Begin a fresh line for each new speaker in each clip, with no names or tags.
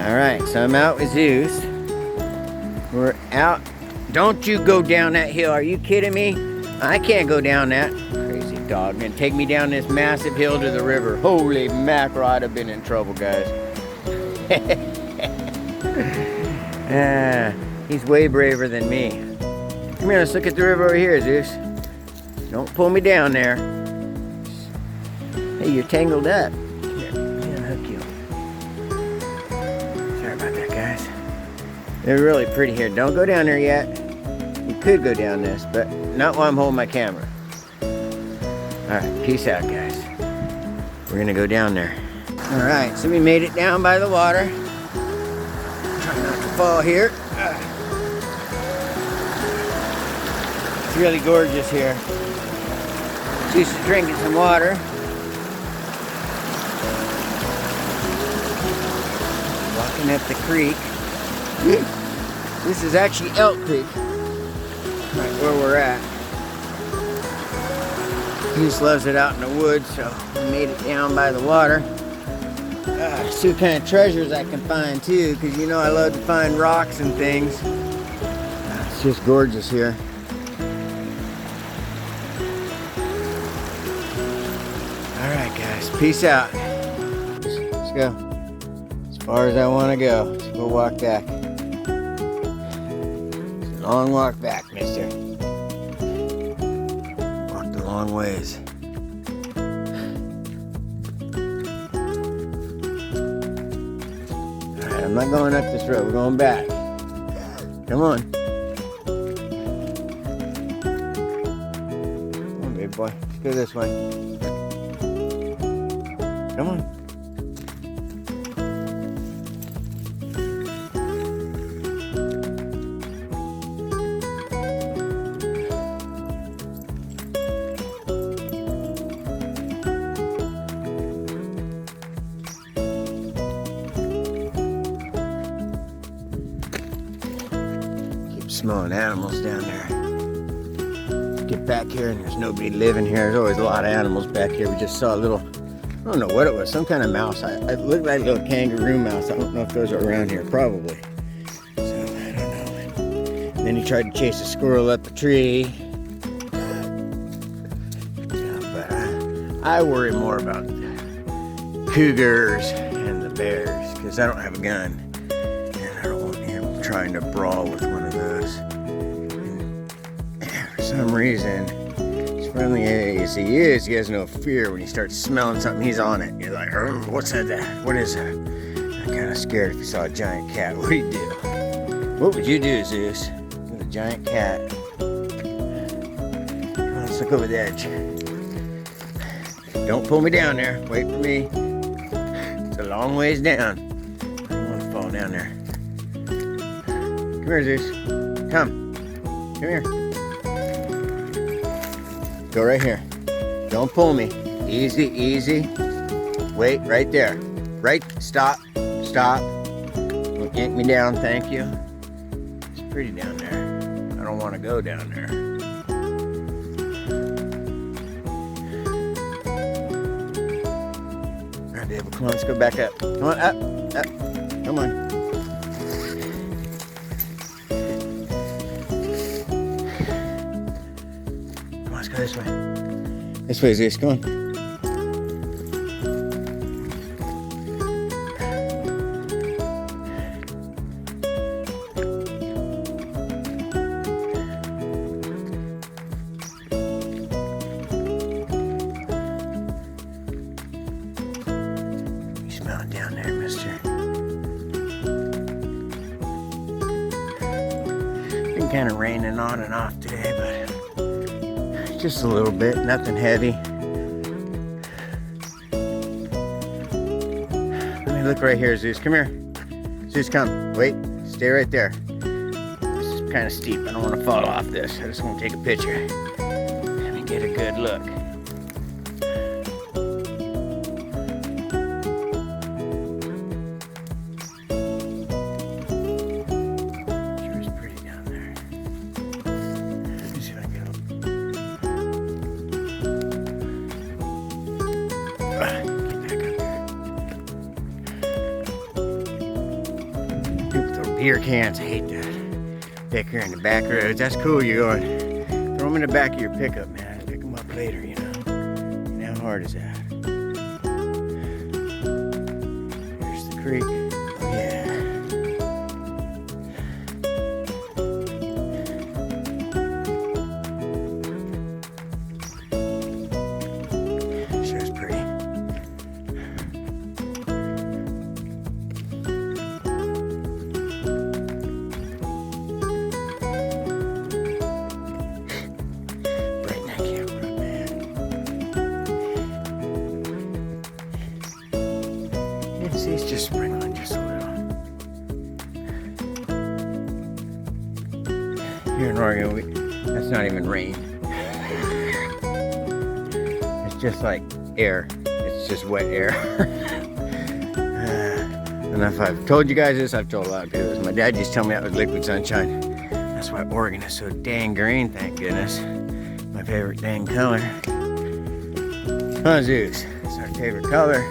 Alright, so I'm out with Zeus. We're out. Don't you go down that hill. Are you kidding me? I can't go down that. Crazy dog. Gonna take me down this massive hill to the river. Holy mackerel, I'd have been in trouble, guys. He's way braver than me. Come here, let's look at the river over here, Zeus. Don't pull me down there. Hey, you're tangled up. Come here, let me unhook you. Sorry about that, guys. They're really pretty here. Don't go down there yet. We could go down this, but not while I'm holding my camera. Alright, peace out, guys. We're gonna go down there. Alright, so we made it down by the water. Try not to fall here. It's really gorgeous here. Just drinking some water. Walking up the creek. This is actually Elk Creek, right where we're at. He just loves it out in the woods, so we made it down by the water. See what kind of treasures I can find too, because you know I love to find rocks and things. It's just gorgeous here. Alright guys, peace out. Let's go. As far as I want to go. Let's go walk back. It's a long walk back, mister. Walked a long ways. Alright, I'm not going up this road. We're going back. Come on. Come on, big boy. Let's go this way. Come on. Keep smelling animals down there. Get back here and there's nobody living here. There's always a lot of animals back here. We just saw a little, I don't know what it was, some kind of mouse. It looked like a little kangaroo mouse. I don't know if those are around here, probably. So, I don't know. And then he tried to chase a squirrel up a tree. Yeah, but I worry more about cougars and the bears, because I don't have a gun. And I don't want him trying to brawl with one of those. And for some reason, friendly as he is, he has no fear. When he starts smelling something, he's on it. You're like, what's that? What is that? I'm kind of scared if you saw a giant cat. What do you do? What would you do, Zeus, with a giant cat? Come on, let's look over the edge. Don't pull me down there. Wait for me. It's a long ways down. I don't want to fall down there. Come here, Zeus. Come. Come here. Go right here. Don't pull me. Easy, easy. Wait, right there. Right, stop, stop. Don't yank me down, thank you. It's pretty down there. I don't want to go down there. All right, David, come on, let's go back up. Come on, up, up. Come on. Let's go this way. This way, Zeus. Come on. You smell it down there, mister. Been kind of raining on and off today, but just a little bit, nothing heavy. Let me look right here, Zeus. Come here. Zeus, come. Wait. Stay right there. This is kind of steep. I don't want to fall off this. I just want to take a picture. Let me get a good look. Sure is pretty down there. Let me see if I can get up. Get back up here. beer cans. I hate that. Back here in the back roads. That's cool. You're going. Throw them in the back of your pickup, man. Pick them up later, you know. And how hard is that? Here's the creek. Oh, yeah. Sure is pretty. See, it's just sprinkling just a little. Here in Oregon, that's not even rain. It's just like air. It's just wet air. And if I've told you guys this, I've told a lot of people this. My dad used to tell me that was liquid sunshine. That's why Oregon is so dang green, thank goodness. My favorite dang color. Huh, Zeus? It's our favorite color.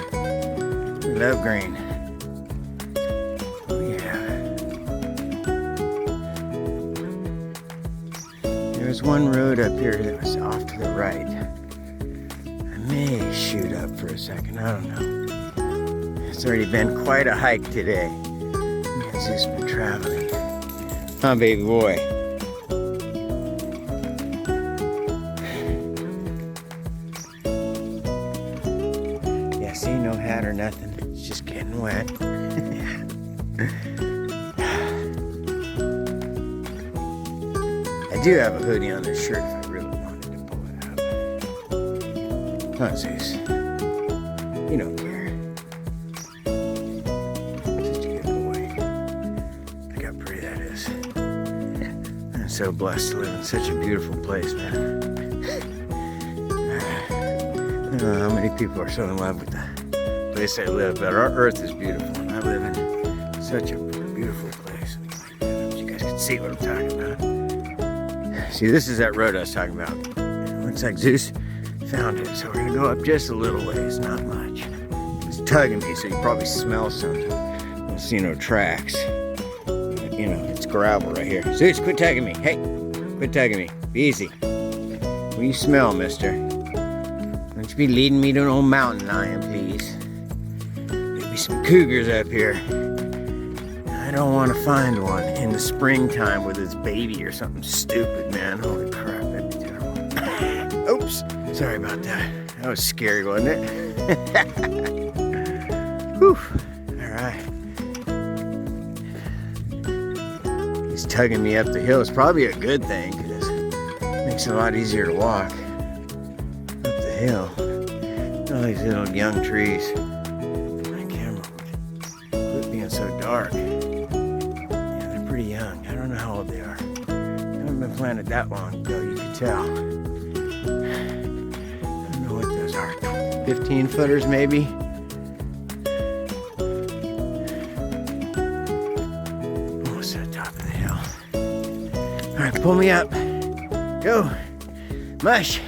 We love green. Oh yeah. There's one road up here that was off to the right. I may shoot up for a second, I don't know. It's already been quite a hike today. Me and Zeus been traveling. Huh, baby boy? Yeah, see, no hat or nothing. It's just getting wet. I do have a hoodie on this shirt if I really wanted to pull it out. Huh, Zeus? You don't care. Such a good boy. Look how pretty that is. I'm so blessed to live in such a beautiful place, man. I don't know how many people are so in love with the place I live, but our earth is beautiful, and I live in such a beautiful place. You guys can see what I'm talking about. See, this is that road I was talking about. It looks like Zeus found it, so we're gonna go up just a little ways, not much. It's tugging me, so you probably smell something. Don't see no tracks. You know, it's gravel right here. Zeus, quit tugging me. Hey, quit tugging me. Be easy. What do you smell, mister? Don't you be leading me to an old mountain lion, please. Maybe some cougars up here. I don't want to find one in the springtime with its baby or something stupid, man. Holy crap, that'd be terrible. Oops, sorry about that. That was scary, wasn't it? Whew, all right. He's tugging me up the hill. It's probably a good thing, because it makes it a lot easier to walk up the hill. All these little young trees. My camera would quit being so dark. Pretty young. I don't know how old they are. They haven't been planted that long ago, you can tell. I don't know what those are. 15 footers maybe? Almost to the top of the hill. Alright, pull me up. Go. Mush.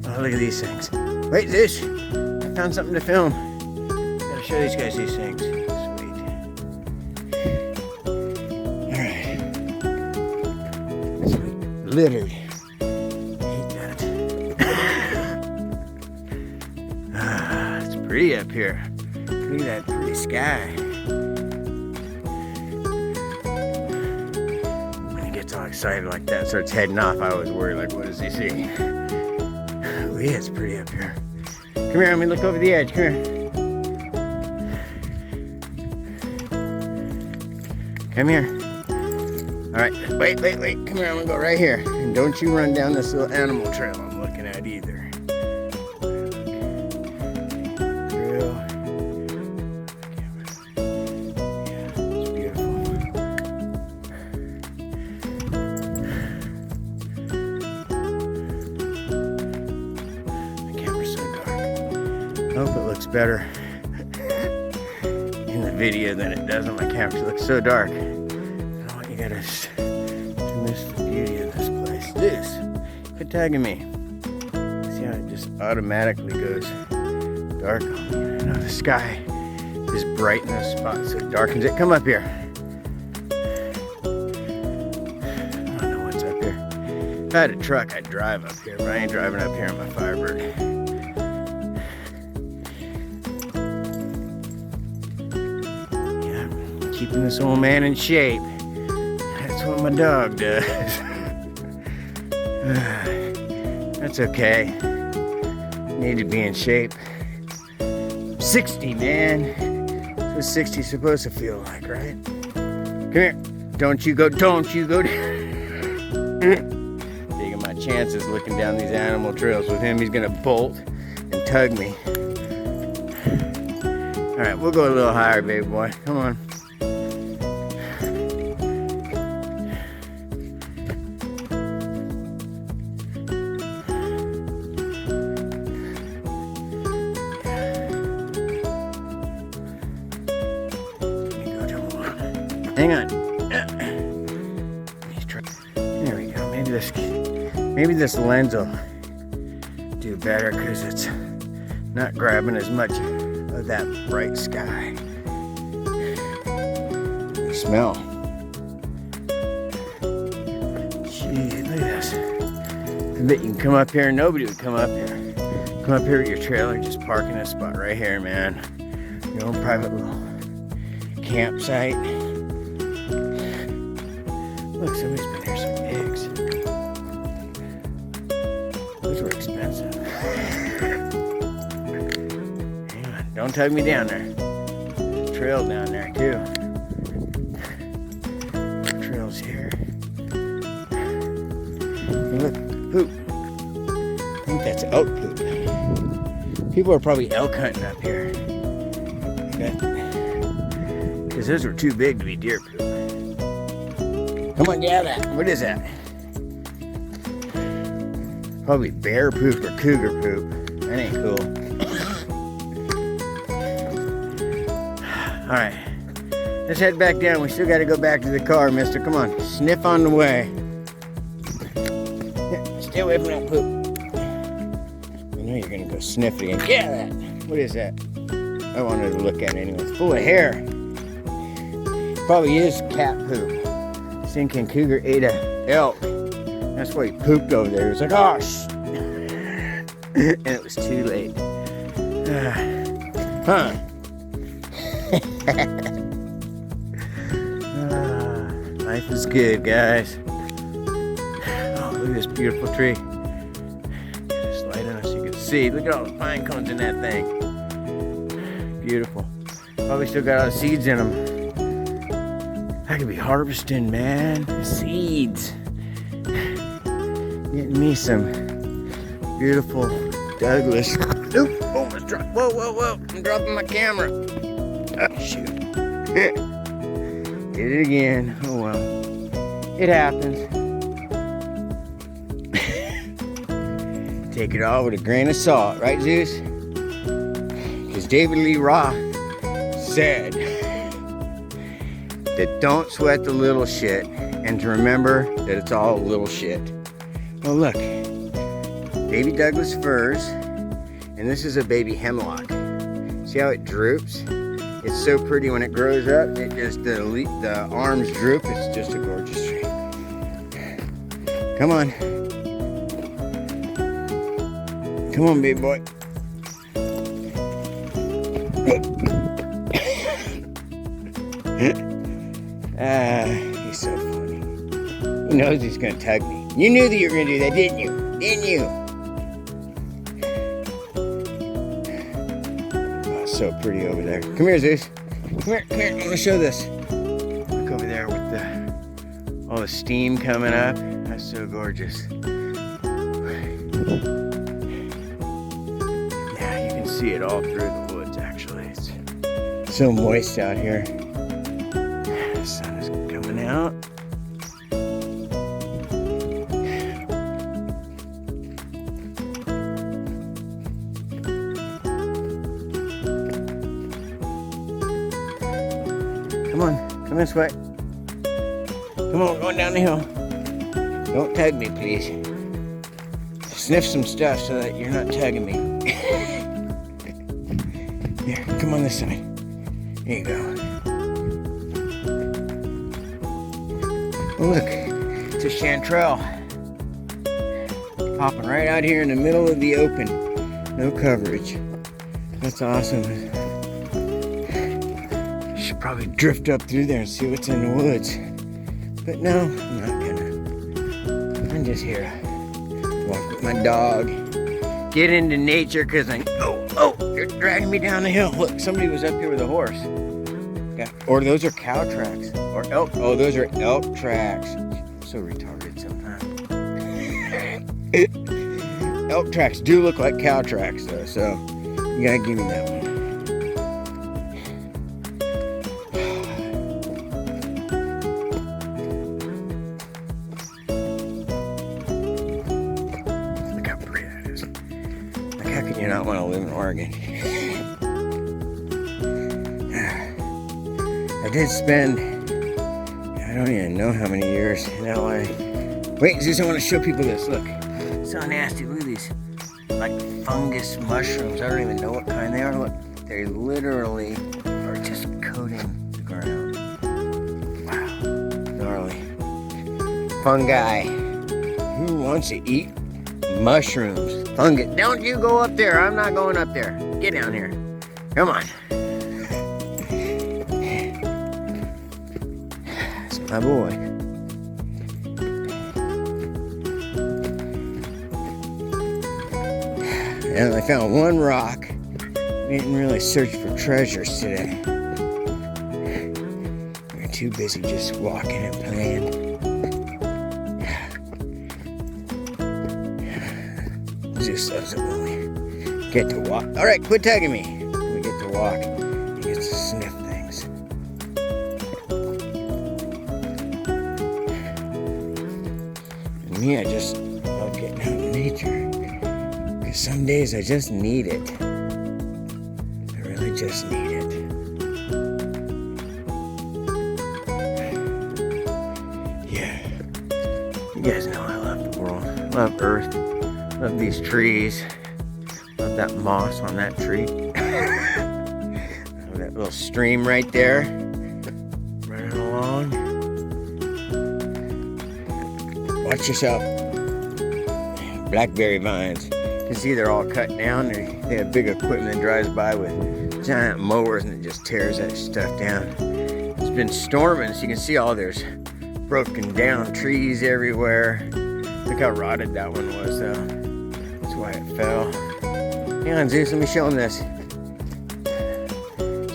Oh, look at these things. Wait, Zeus. I found something to film. Gotta show these guys these things. Littered. Hate that. It's pretty up here. Look at that pretty sky. When he gets all excited like that, starts heading off, I always worry, like, what does he see? Oh yeah, it's pretty up here. Come here, let me look over the edge. Come here. Come here. All right, wait. Come here, I'm gonna go right here. And don't you run down this little animal trail I'm looking at either. Trail. Yeah, it's beautiful. The camera's so dark. I hope it looks better in the video than it does on my camera. It looks so dark. You gotta miss the beauty of this place. Zeus, quit tagging me. See how it just automatically goes dark on me. You know, the sky This brightness spot so it darkens it. Come up here. I don't know what's up here. If I had a truck, I'd drive up here, but I ain't driving up here on my Firebird. Yeah, keeping this old man in shape. That's what my dog does. That's okay. Need to be in shape. 60, man. That's what 60's supposed to feel like, right? Come here. Don't you go down. Taking my chances looking down these animal trails with him. He's gonna bolt and tug me. All right, we'll go a little higher, baby boy. Come on. Hang on. There we go. Maybe this lens will do better because it's not grabbing as much of that bright sky. You smell. Gee, look at this. I bet you can come up here and nobody would come up here. Come up here with your trailer, just park in a spot right here, man. Your own private little campsite. Look, somebody's been here some eggs. Those were expensive. Hang on, don't tug me down there. There's a trail down there too. Trails here. Hey, look, poop. I think that's elk poop. People are probably elk hunting up here. Because those were too big to be deer poop. Come on, get out of that. What is that? Probably bear poop or cougar poop. That ain't cool. All right, let's head back down. We still got to go back to the car, mister. Come on, sniff on the way. Yeah, stay away from that poop. I know you're gonna go sniff it again. Get out of that. What is that? I wanted to look at it anyway. It's full of hair. Probably is cat poop. Thinking cougar ate a elk. That's why he pooped over there. He was like, oh, and it was too late. Life is good, guys. Oh, look at this beautiful tree. Get this light on so you can see. Look at all the pine cones in that thing. Beautiful. Probably still got all the seeds in them. I could be harvesting, man. Seeds. Getting me some beautiful Douglas. Oop, almost dropped. Whoa. I'm dropping my camera. Oh, shoot. Did it again. Oh, well. It happens. Take it all with a grain of salt, right, Zeus? Because David Lee Roth said that don't sweat the little shit and to remember that it's all little shit. Well, look, baby Douglas firs, and this is a baby hemlock. See how it droops? It's so pretty when it grows up. It just the arms droop. It's just a gorgeous tree. Come on, come on, baby boy. He's so funny. He knows he's gonna tug me. You knew that you were gonna do that, didn't you? Didn't you? Oh, so pretty over there. Come here, Zeus. Come here. I wanna show this. Look over there with all the steam coming up. That's so gorgeous. Yeah, you can see it all through the woods, actually. It's so moist out here. The sun is coming out. Come this way. Come on, going down the hill. Don't tug me, please. Sniff some stuff so that you're not tugging me. Here, come on this side. Here you go. Oh, look, it's a chanterelle. Popping right out here in the middle of the open. No coverage. That's awesome. Should probably drift up through there and see what's in the woods. But no, I'm not gonna. I'm just here. Walk with my dog. Get into nature because oh, they're dragging me down the hill. Look, somebody was up here with a horse. Yeah, or those are cow tracks. Or elk. Oh, those are elk tracks. I'm so retarded sometimes. Elk tracks do look like cow tracks though, so you gotta give me that one. Look how pretty that is. Like, how can you not want to live in Oregon? I did spend, I don't even know how many years in LA. Wait, Zeus, I want to show people this. Look, it's so nasty. Look at these, like fungus mushrooms. I don't even know what kind they are. Look, they literally are just coating the ground. Wow, gnarly. Fungi. Who wants to eat mushrooms? Fungus. Don't you go up there. I'm not going up there. Get down here. Come on. That's my boy. And I found one rock. We didn't really search for treasures today. We were too busy just walking and playing. Zeus loves it when we get to walk. All right, quit tugging me. When we get to walk, he gets to sniff things. And me, I just love getting out in nature. Some days I just need it. I really just need it. Yeah. You guys know I love the world. I love Earth. Love these trees. Love that moss on that tree. Love that little stream right there. Running along. Watch yourself. Blackberry vines. You can see they're all cut down. They have big equipment that drives by with giant mowers and it just tears that stuff down. It's been storming, so you can see all there's broken down trees everywhere. Look how rotted that one was though. That's why it fell. Hang on, Zeus, let me show him this.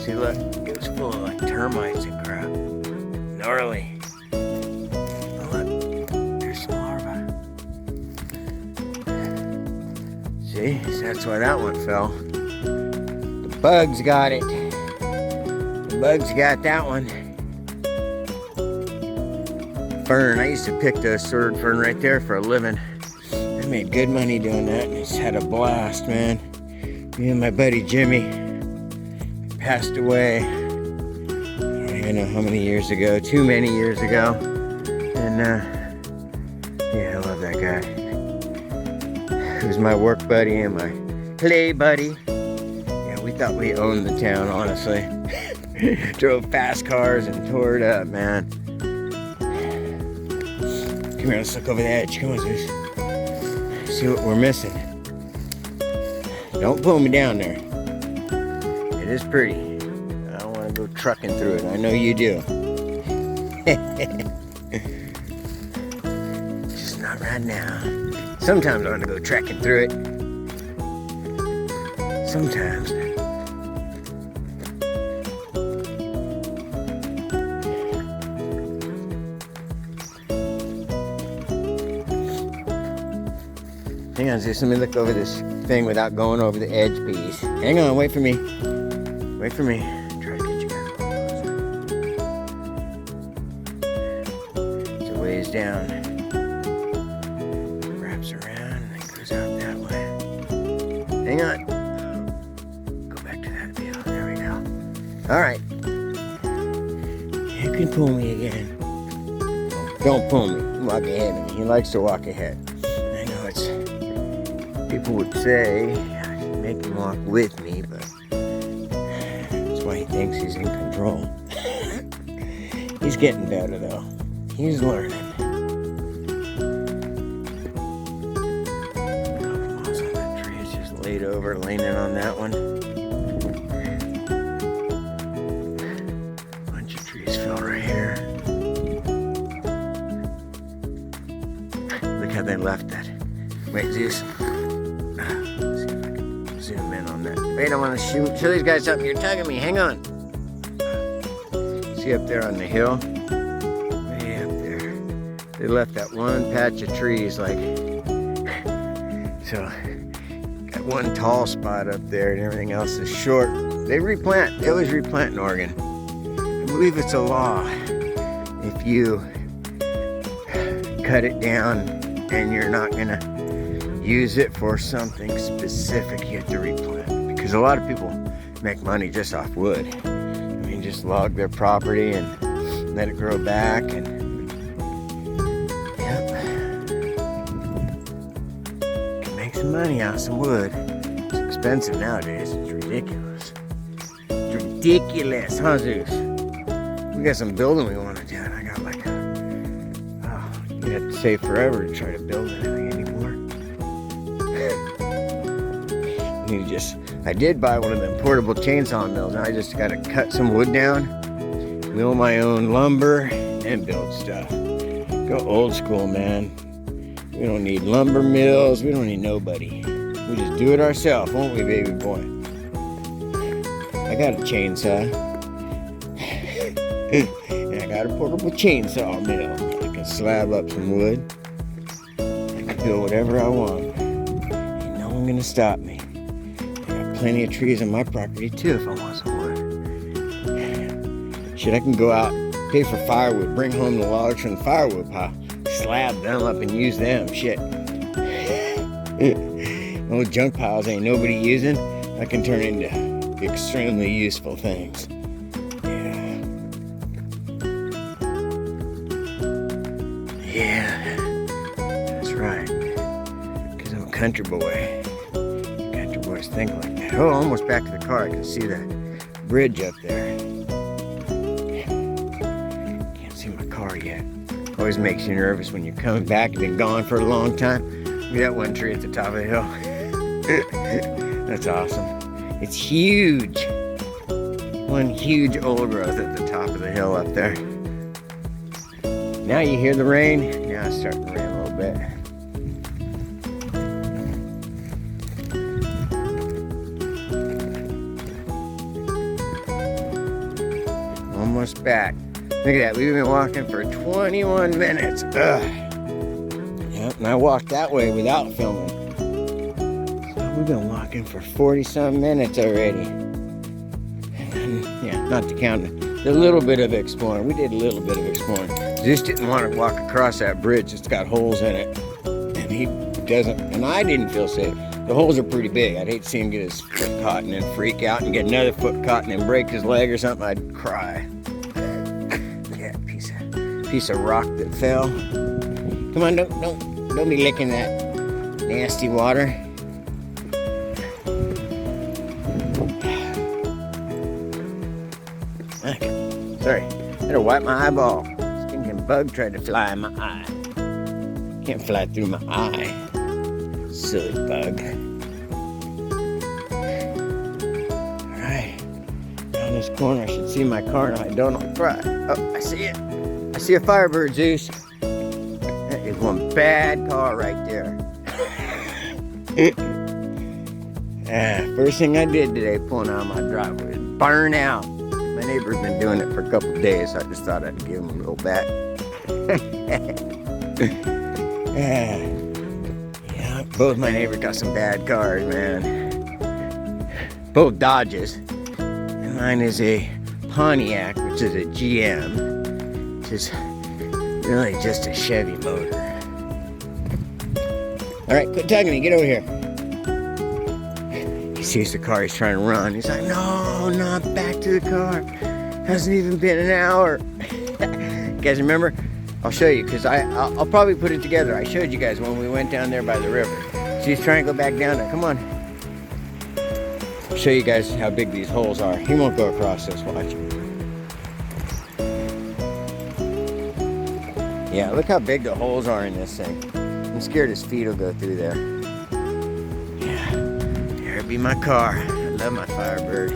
See, look, it was full of like termites and crap. Gnarly. Oh, look, there's some larvae. See, so that's why that one fell. The bugs got it. The bugs got that one. Fern, I used to pick the sword fern right there for a living. I made good money doing that and just had a blast, man. Me and my buddy Jimmy passed away, I don't even know how many years ago, too many years ago. And yeah, I love that guy. He was my work buddy and my play buddy. Yeah, we thought we owned the town, honestly. Drove fast cars and tore it up, man. Come here, let's look over the edge. Come on, Zeus. See what we're missing. Don't pull me down there. It is pretty. I don't want to go trucking through it. I know you do. Just not right now. Sometimes I want to go trekking through it. Sometimes. Hang on, Zeus, let me look over this thing without going over the edge piece. Hang on, wait for me. Wait for me. Try to get you guys a little closer. It's a ways down. Wraps around and then goes out that way. Hang on. Go back to that view. There we go. All right. You can pull me again. Don't pull me. Walk ahead of me. He likes to walk ahead. I know it's... People would say I should make him walk with me, but that's why he thinks he's in control. He's getting better though. He's learning. Also, that tree is just laid over, leaning on that one. Bunch of trees fell right here. Look how they left that. Wait, Zeus. Let's see if I can zoom in on that. Wait, I want to show these guys something. You're tugging me. Hang on. See up there on the hill? Way up there. They left that one patch of trees, like, so got one tall spot up there and everything else is short. They replant. They always replant in Oregon. I believe it's a law. If you cut it down and you're not gonna use it for something specific, you have to replant. Because a lot of people make money just off wood. I mean, just log their property and let it grow back, and yep, can make some money out of some wood. It's expensive nowadays. It's ridiculous. It's ridiculous, huh, Zeus? We got some building we want to do, and I got like, you have to save forever to try to build anything anymore. You just, I did buy one of them portable chainsaw mills, and I just got to cut some wood down, mill my own lumber, and build stuff. Go old school, man. We don't need lumber mills. We don't need nobody. We just do it ourselves, won't we, baby boy? I got a chainsaw. And I got a portable chainsaw mill. I can slab up some wood. I can build whatever I want. Ain't no one gonna stop me. Plenty of trees on my property too if I want some wood. Shit, I can go out, pay for firewood, bring home the logs from the firewood pile, slab them up and use them. Shit. Old junk piles ain't nobody using. I can turn into extremely useful things. Yeah. Yeah. That's right. Because I'm a country boy. Country boys think like that. Oh, almost back to the car. I can see that bridge up there. Can't see my car yet. Always makes you nervous when you're coming back. You've been gone for a long time. Look at that one tree at the top of the hill. That's awesome. It's huge. One huge old growth at the top of the hill up there. Now you hear the rain. Now it's starting to rain a little bit. Almost back. Look at that. We've been walking for 21 minutes. Ugh. Yep, and I walked that way without filming. So we've been walking for 40-some minutes already. And, yeah, not to count the little bit of exploring. We did a little bit of exploring. Zeus didn't want to walk across that bridge. It's got holes in it. And he doesn't, and I didn't feel safe. The holes are pretty big. I'd hate to see him get his foot caught and then freak out and get another foot caught and then break his leg or something. I'd cry. Yeah, piece of rock that fell. Come on, don't be licking that nasty water. Okay. Sorry, better wipe my eyeball. Stinking bug tried to fly in my eye. Can't fly through my eye. Silly bug. Alright. Down this corner, I should see my car. No, I don't. I'll try. Oh, I see it. I see a Firebird, Zeus. That is one bad car right there. First thing I did today, pulling out of my driveway, is burn out. My neighbor's been doing it for a couple of days, so I just thought I'd give him a little back. Yeah, both my neighbors got some bad cars, man. Both Dodges. And mine is a Pontiac, which is a GM, which is really just a Chevy motor. All right, quit tugging me. Get over here. He sees the car. He's trying to run. He's like, no, not back to the car. Hasn't even been an hour. You guys remember? I'll show you, because I'll probably put it together. I showed you guys when we went down there by the river. So he's trying to go back down there. Come on. show you guys how big these holes are. He won't go across this, watch. Yeah, look how big the holes are in this thing. I'm scared his feet will go through there. Yeah, there'd be my car. I love my Firebird.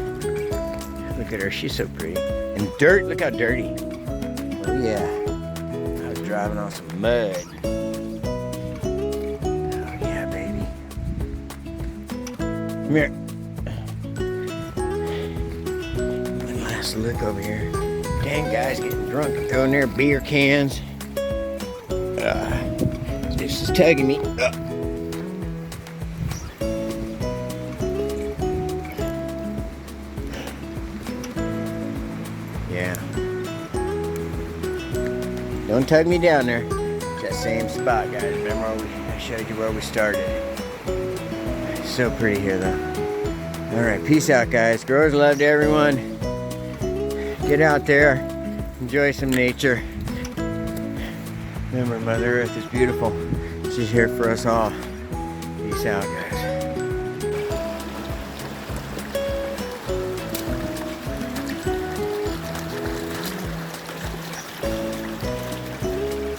Look at her, she's so pretty. And dirt, look how dirty. Oh yeah, I was driving on some mud. Oh yeah, baby. Come here. One last look over here. Dang guys getting drunk and throwing their beer cans. This is tugging me. Yeah. Don't tug me down there. It's that same spot, guys. Remember I showed you where we started. It's so pretty here, though. All right, peace out, guys. Growers love to everyone. Get out there, enjoy some nature. Remember, Mother Earth is beautiful. She's here for us all. Peace out, guys.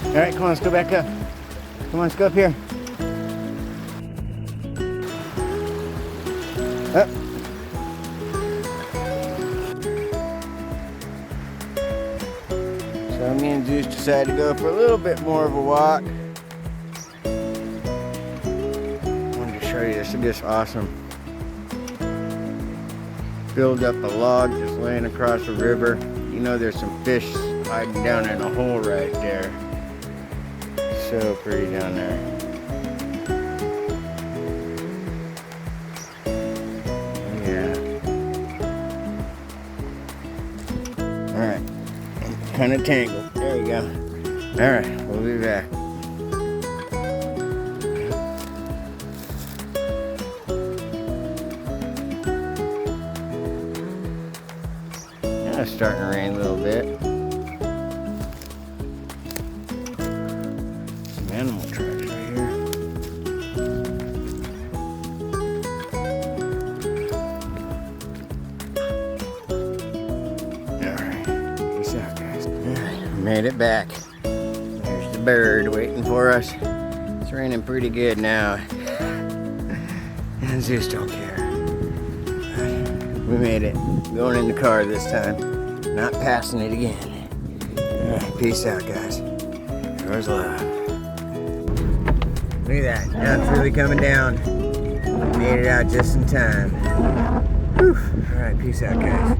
All right, come on, let's go back up. Come on, let's go up here. Up. So me and Zeus decided to go for a little bit more of a walk. I wanted to show you this. Look at this awesome. Build up a log just laying across the river. You know there's some fish hiding down in a hole right there. So pretty down there. Yeah. Alright. Kind of tangled. There we go. Alright, we'll be back. Now it's starting to rain a little bit. Animal tracks right here. Alright, peace out, guys. Alright, made it back. There's the bird waiting for us. It's raining pretty good now. And Zeus don't care. We made it. Going in the car this time. Not passing it again. Alright, peace out, guys. Yours love. Look at that, now it's really coming down. Made it out just in time. Whew. All right, peace out, guys.